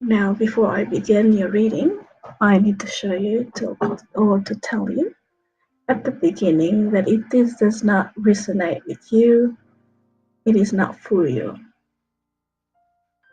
Now, before I begin your reading, I need to show you to tell you at the beginning that if this does not resonate with you, it is not for you.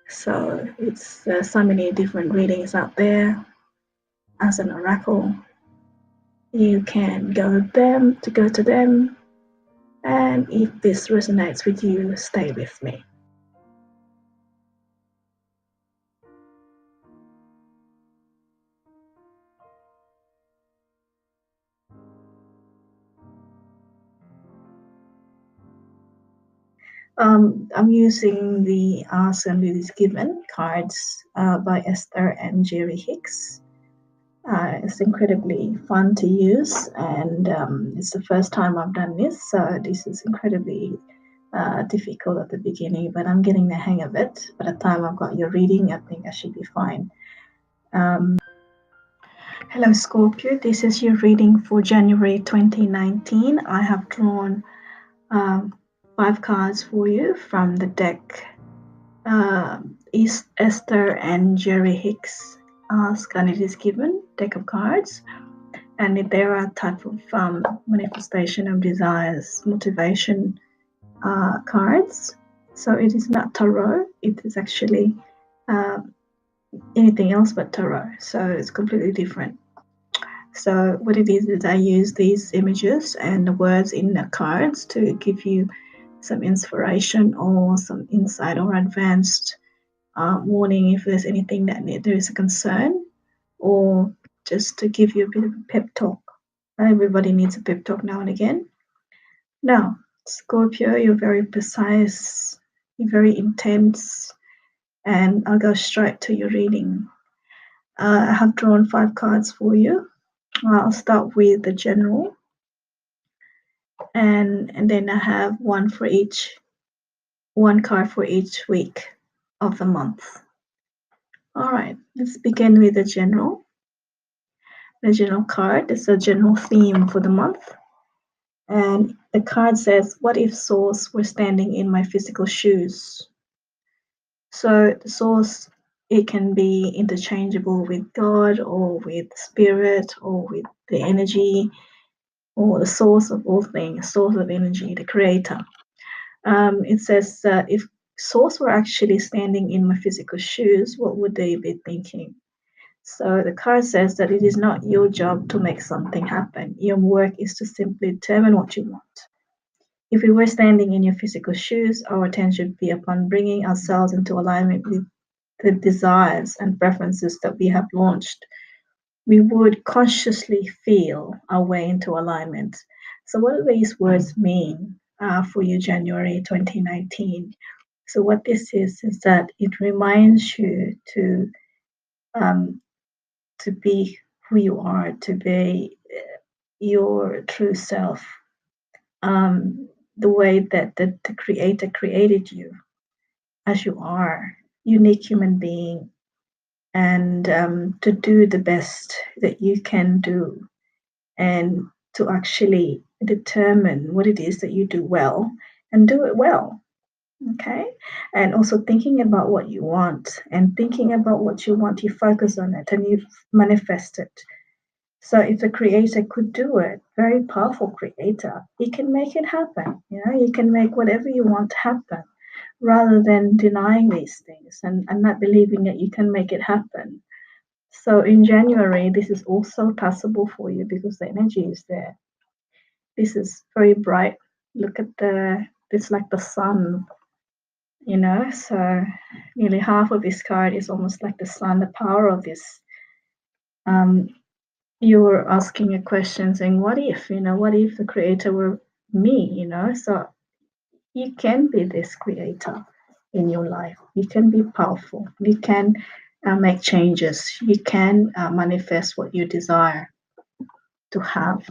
So it's so many different readings out there. As an oracle, you can go to them, and if this resonates with you, stay with me. I'm using the Awesome It Is Given cards by Esther and Jerry Hicks. It's incredibly fun to use, and it's the first time I've done this, so this is incredibly difficult at the beginning, but I'm getting the hang of it. By the time I've got your reading, I think I should be fine. Hello, Scorpio. This is your reading for January 2019. I have drawn 5 cards for you from the deck Esther and Jerry Hicks Ask and It Is Given deck of cards. And there are type of manifestation of desires, motivation cards. So it is not tarot. It is actually anything else but tarot. So it's completely different. So what it is I use these images and the words in the cards to give you some inspiration or some insight or advanced warning if there's anything that there is a concern, or just to give you a bit of a pep talk. Everybody needs a pep talk now and again. Now, Scorpio, you're very precise, you're very intense, and I'll go straight to your reading. I have drawn 5 cards for you. I'll start with the general, and then I have one card for each week of the month. All right, let's begin with the general. The general card is a general theme for the month. And the card says, what if Source were standing in my physical shoes? So the Source, it can be interchangeable with God or with Spirit or with the energy or the source of all things, source of energy, the Creator. It says that if Source were actually standing in my physical shoes, what would they be thinking? So the card says that it is not your job to make something happen. Your work is to simply determine what you want. If we were standing in your physical shoes, our attention would be upon bringing ourselves into alignment with the desires and preferences that we have launched. We would consciously feel our way into alignment. So what do these words mean for you, January 2019? So what this is that it reminds you to be who you are, to be your true self, the way that the Creator created you as you are, unique human being, and to do the best that you can do, and to actually determine what it is that you do well and do it well. Okay, and also thinking about what you want, and thinking about what you want, you focus on it and you manifest it. So if the Creator could do it, very powerful Creator, he can make it happen. You can make whatever you want happen, rather than denying these things and not believing that you can make it happen. So in January, this is also possible for you because the energy is there. This is very bright. Look at it's like the sun, so nearly half of this card is almost like the sun, the power of this. You were asking a question saying, what if the Creator were me, so you can be this Creator in your life. You can be powerful. You can make changes. You can manifest what you desire to have,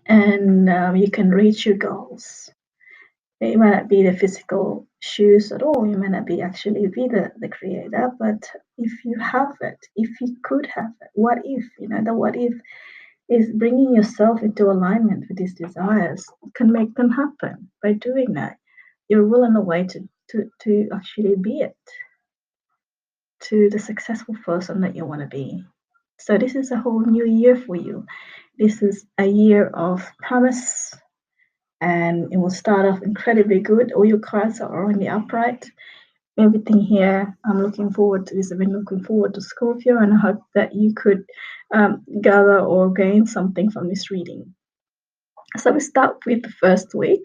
and you can reach your goals. It might not be the physical shoes at all. You might not be actually be the Creator, but if you have it, if you could have it, what if? The what if is bringing yourself into alignment with these desires. You can make them happen by doing that. You're well on the way to actually be it. to the successful person that you want to be. So this is a whole new year for you. This is a year of promise, and it will start off incredibly good. All your cards are in the upright. Everything here, I'm looking forward to this. I've been looking forward to Scorpio, and I hope that you could gather or gain something from this reading. So we start with the first week.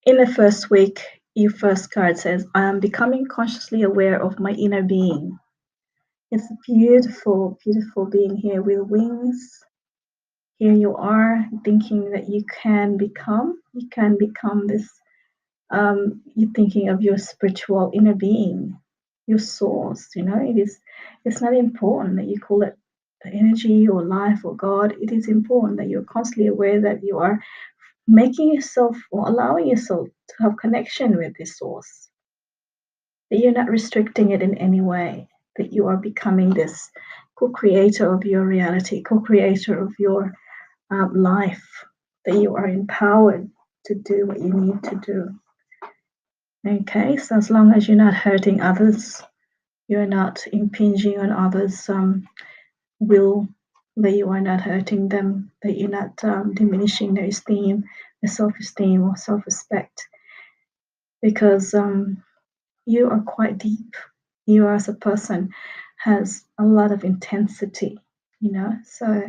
In the first week, your first card says, I am becoming consciously aware of my inner being. It's a beautiful, beautiful being here with wings. Here you are thinking that you can become this, you're thinking of your spiritual inner being, your source, it's not important that you call it the energy or life or God. It is important that you're constantly aware that you are making yourself or allowing yourself to have connection with this source, that you're not restricting it in any way, that you are becoming this co-creator of your reality, co-creator of your life, that you are empowered to do what you need to do. Okay, so as long as you're not hurting others, you're not impinging on others' will, that you are not hurting them, that you're not diminishing their esteem, their self-esteem or self-respect, because you are quite deep. You as a person has a lot of intensity, so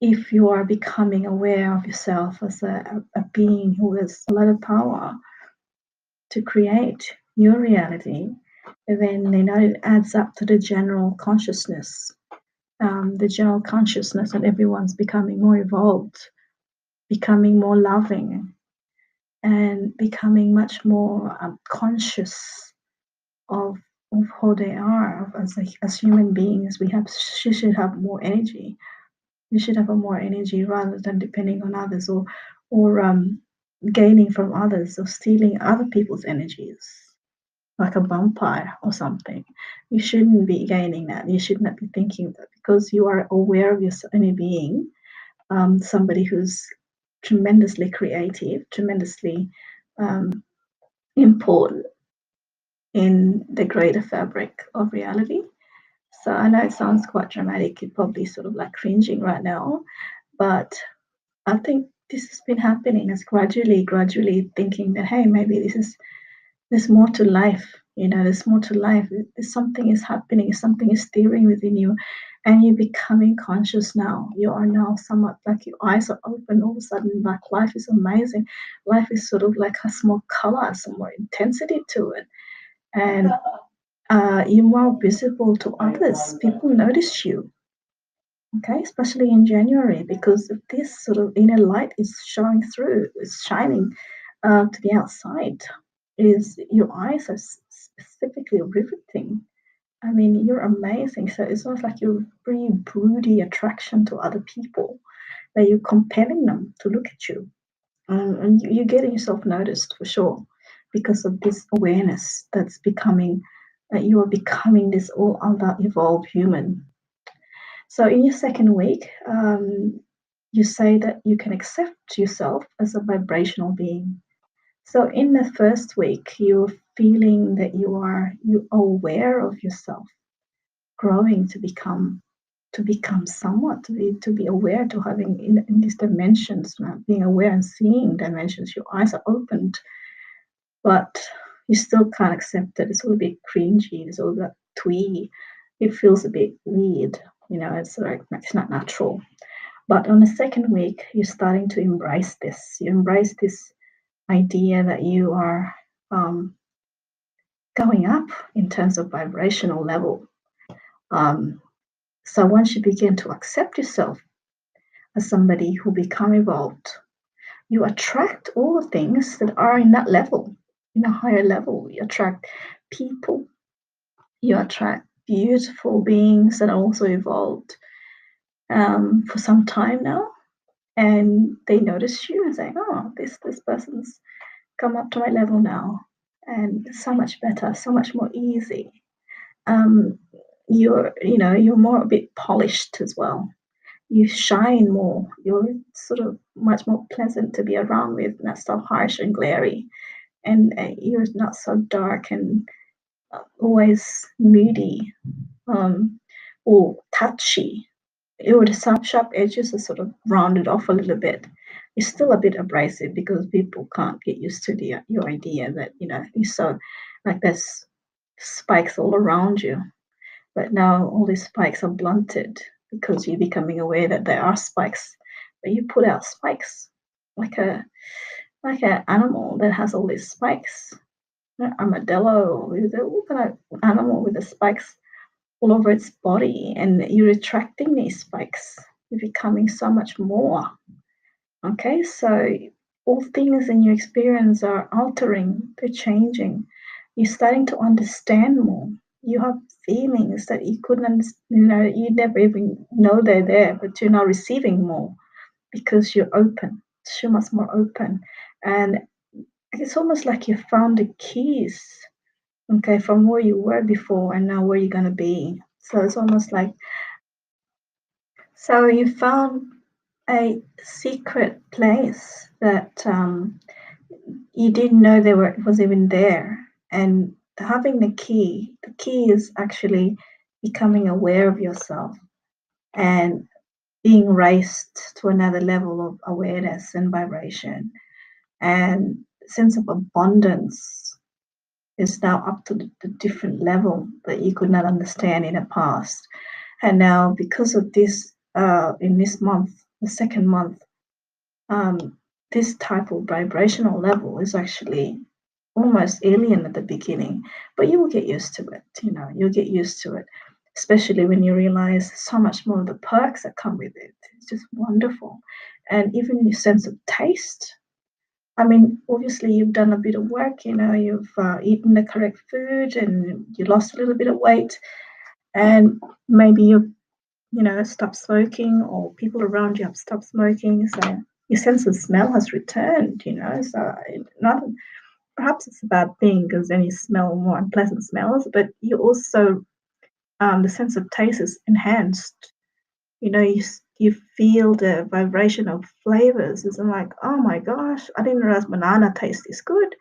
if you are becoming aware of yourself as a being who has a lot of power to create your reality, then it adds up to the general consciousness. The general consciousness that everyone's becoming more evolved, becoming more loving, and becoming much more conscious of who they are. As human beings, she should have more energy. You should have more energy rather than depending on others or gaining from others or stealing other people's energies, like a vampire or something. You shouldn't be gaining that. You should not be thinking that, because you are aware of your inner being, somebody who's tremendously creative, tremendously important in the greater fabric of reality. So I know it sounds quite dramatic. You're probably sort of like cringing right now, but I think this has been happening. It's gradually thinking that, hey, maybe there's more to life. There's more to life. Something is happening. Something is stirring within you, and you're becoming conscious now. You are now somewhat like your eyes are open. All of a sudden, like life is amazing. Life is sort of like has more color, some more intensity to it, and you're more visible to others. People notice you. Okay, especially in January, because of this sort of inner light is showing through, is shining to the outside. Is your eyes are specifically riveting. I mean, you're amazing. So it's almost like you're very broody attraction to other people, that you're compelling them to look at you. And you're getting yourself noticed for sure, because of this awareness that's becoming, that you are becoming this all other evolved human. So in your second week, you say that you can accept yourself as a vibrational being. So in the first week, you're feeling that you are aware of yourself, growing to become somewhat, to be aware, to having in these dimensions, being aware and seeing dimensions. Your eyes are opened, but you still can't accept it. It's all a bit cringy. It's all a bit twee. It feels a bit weird. It's like it's not natural. But on the second week, you're starting to embrace this. You embrace this idea that you are going up in terms of vibrational level. So once you begin to accept yourself as somebody who become evolved, you attract all the things that are in that level, in a higher level. You attract people. You attract beautiful beings that are also evolved for some time now, and they notice you and say, "Oh, this person's come up to my level now, and so much better, so much more easy." You're more a bit polished as well. You shine more. You're sort of much more pleasant to be around with, not so harsh and glary, and you're not so dark and always moody, or touchy. The sharp edges are sort of rounded off a little bit. It's still a bit abrasive because people can't get used to your idea that you saw like there's spikes all around you, but now all these spikes are blunted because you're becoming aware that there are spikes, but you put out spikes like an animal that has all these spikes. Armadillo is a kind of animal with the spikes all over its body, and you're retracting these spikes. You're becoming so much more. Okay, so all things in your experience are altering, they're changing. You're starting to understand more. You have feelings that you couldn't, you never even know they're there, but you're now receiving more because you're open, so much more open. And it's almost like you found the keys, okay, from where you were before and now where you're going to be. So it's almost like, so you found a secret place that you didn't know it was even there. And having the key is actually becoming aware of yourself and being raised to another level of awareness and vibration. And sense of abundance is now up to the different level that you could not understand in the past. And now, because of this, in this month, the second month, this type of vibrational level is actually almost alien at the beginning, but you will get used to it. You'll get used to it, especially when you realize so much more of the perks that come with it. It's just wonderful. And even your sense of taste. I mean, obviously, you've done a bit of work, you've eaten the correct food and you lost a little bit of weight, and maybe you've stop smoking, or people around you have stopped smoking. So your sense of smell has returned, So not perhaps it's a bad thing because then you smell more unpleasant smells, but you also the sense of taste is enhanced. You feel the vibration of flavors. It's like, oh my gosh, I didn't realize banana tastes this good.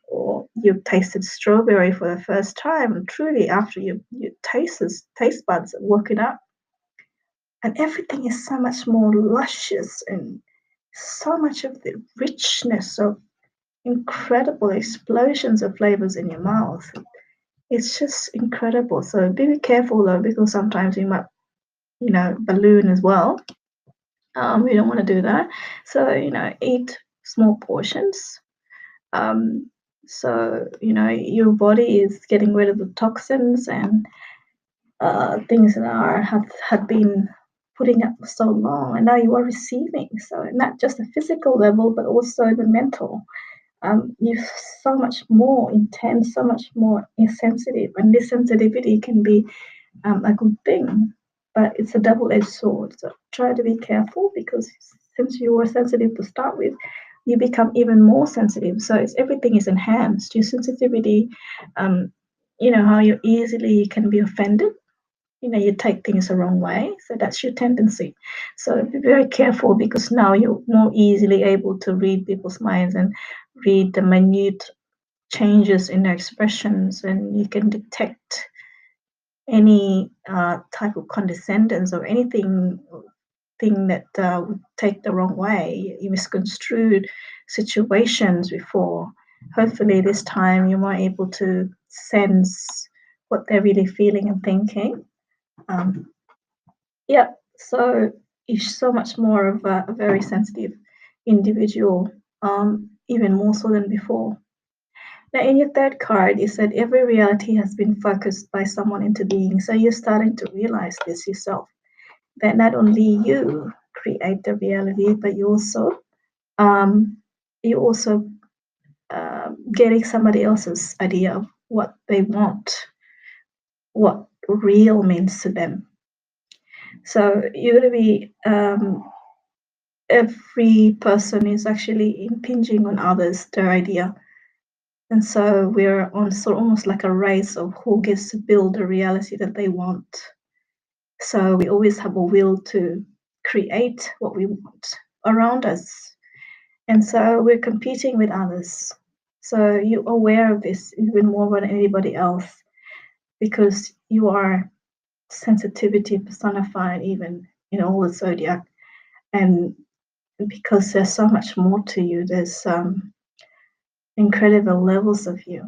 Or you've tasted strawberry for the first time, and truly after your taste buds are working up, and everything is so much more luscious and so much of the richness of incredible explosions of flavors in your mouth. It's just incredible. So be careful though, because sometimes you might, balloon as well. We don't want to do that. So, eat small portions. So, your body is getting rid of the toxins and things that had been putting up for so long, and now you are receiving. So not just the physical level, but also the mental. You're so much more intense, so much more insensitive, and this sensitivity can be a good thing, but it's a double-edged sword. So try to be careful, because since you were sensitive to start with, you become even more sensitive. So everything is enhanced. Your sensitivity, how you easily can be offended. You take things the wrong way. So that's your tendency. So be very careful, because now you're more easily able to read people's minds and read the minute changes in their expressions, and you can detect any type of condescendence or anything that would take the wrong way. You misconstrued situations before. Hopefully this time you're more able to sense what they're really feeling and thinking. Yeah, so you're so much more of a very sensitive individual, even more so than before. Now, in your third card, you said every reality has been focused by someone into being. So you're starting to realize this yourself, that not only you create the reality, but um, you also getting somebody else's idea of what they want, what real means to them. So you're going to be every person is actually impinging on others, their idea. And so we're on almost like a race of who gets to build the reality that they want. So we always have a will to create what we want around us. And so we're competing with others. So you're aware of this even more than anybody else. because you are sensitivity personified even in all the zodiac, and because there's so much more to you. There's incredible levels of you,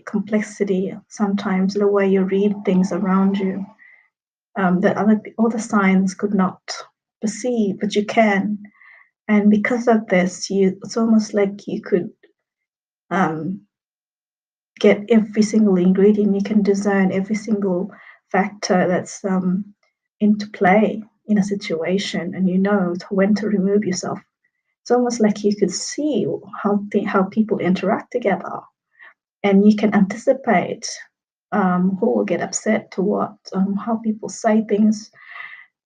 complexity, sometimes the way you read things around you, that other signs could not perceive, but you can. And because of this, it's almost like you could um, get every single ingredient. You can discern every single factor that's into play in a situation, and you know when to remove yourself. It's almost like you could see how people interact together, and you can anticipate who will get upset to what, how people say things,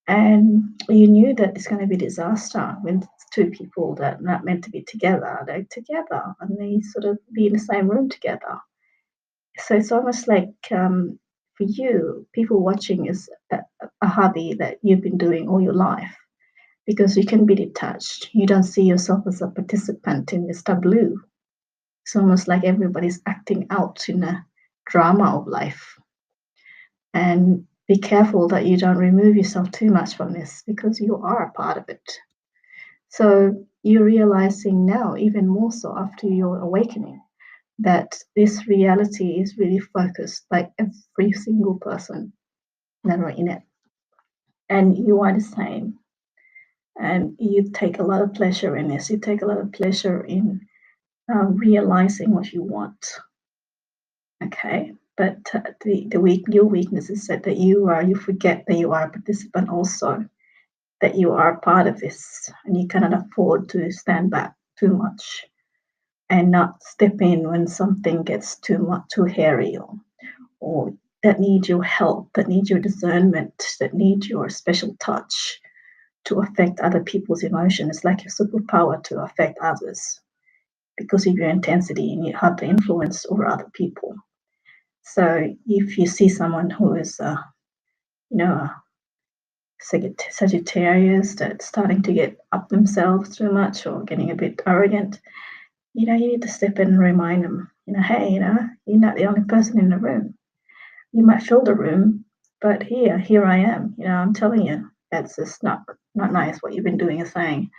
and you knew that it's going to be disaster when two people that are not meant to be together, they're together and they sort of be in the same room together. So it's almost like for you, people watching is a hobby that you've been doing all your life, because you can be detached. You don't see yourself as a participant in this tableau. It's almost like everybody's acting out in a drama of life. And be careful that you don't remove yourself too much from this, because you are a part of it. So you're realizing now, even more so after your awakening, that this reality is really focused, like every single person that are in it. And you are the same. And you take a lot of pleasure in this. You take a lot of pleasure in realizing what you want. Okay. But your weakness is that you forget that you are a participant also, that you are a part of this, and you cannot afford to stand back too much and not step in when something gets too hairy, or that needs your help, that needs your discernment, that needs your special touch to affect other people's emotions. It's like your superpower to affect others because of your intensity and you have the influence over other people. So if you see someone who is, a Sagittarius that's starting to get up themselves too much or getting a bit arrogant, you need to step in and remind them, hey, you're not the only person in the room. You might fill the room, but here I am. I'm telling you, that's just not nice what you've been doing and saying.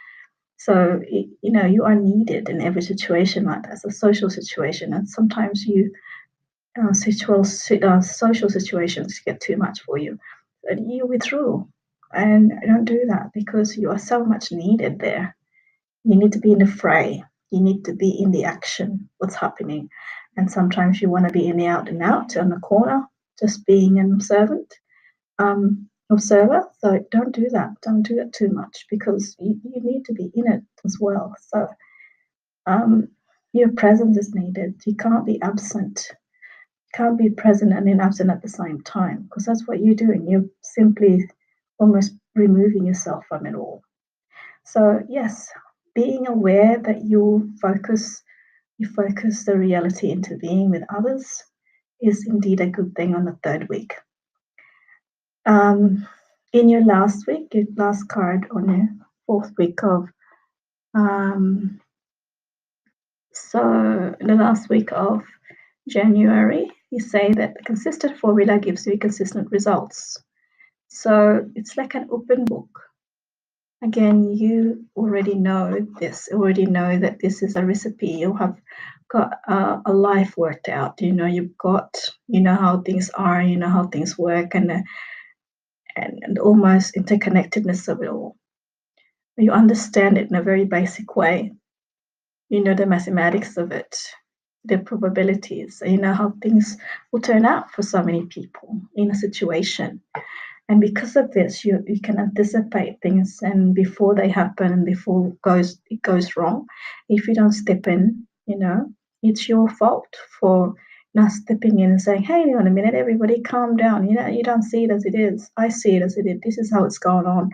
So, you are needed in every situation like that. It's a social situation, and sometimes social situations get too much for you, and you withdraw. And don't do that, because you are so much needed there. You need to be in the fray. You need to be in the action, what's happening. And sometimes you want to be in the out and out on the corner, just being an observer. So don't do that. Don't do it too much, because you need to be in it as well. So your presence is needed. You can't be absent. You can't be present and then absent at the same time, because that's what you're doing. You're simply almost removing yourself from it all. So yes, being aware that you focus the reality into being with others is indeed a good thing on the third week. In your last week, your last card on your fourth week of so the last week of January, you say that the consistent formula gives you consistent results. So it's like an open book. Again, you already know that this is a recipe. You have got a life worked out. You've got, how things are, how things work, and almost interconnectedness of it all. You understand it in a very basic way. You know the mathematics of it, the probabilities. You know how things will turn out for so many people in a situation. And because of this, you can anticipate things, and before they happen and before it goes wrong, if you don't step in, it's your fault for not stepping in and saying, hey, hang on a minute, everybody calm down. You don't see it as it is. I see it as it is. This is how it's going on.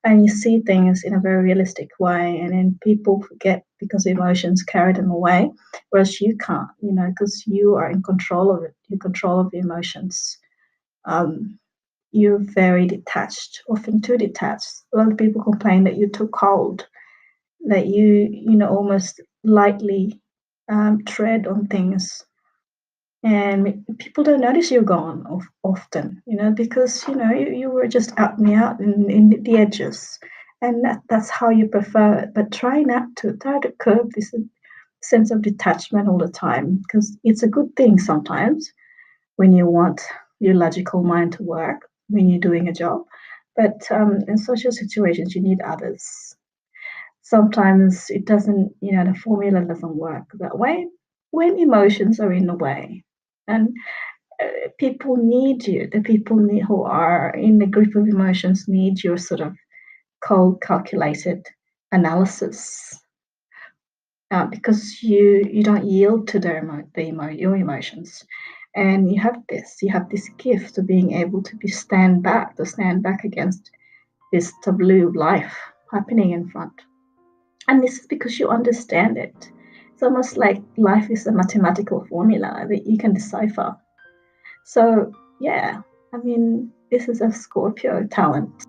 And you see things in a very realistic way, and then people forget because emotions carry them away, whereas you can't, because you are in control of it. You're in control of the emotions. You're very detached, often too detached. A lot of people complain that you're too cold, that you almost lightly tread on things, And people don't notice you're gone often, because you were just out and out in the edges, and that's how you prefer it. But try to curb this sense of detachment all the time, because it's a good thing sometimes when you want your logical mind to work when you're doing a job. But in social situations, you need others. Sometimes it doesn't, the formula doesn't work that way when emotions are in the way. And people need you. The people who are in the grip of emotions need your sort of cold, calculated analysis, because you don't yield to your emotions, and you have this gift of being able to stand back against this tableau of life happening in front. And this is because you understand it. It's almost like life is a mathematical formula that you can decipher. So, yeah, I mean, this is a Scorpio talent.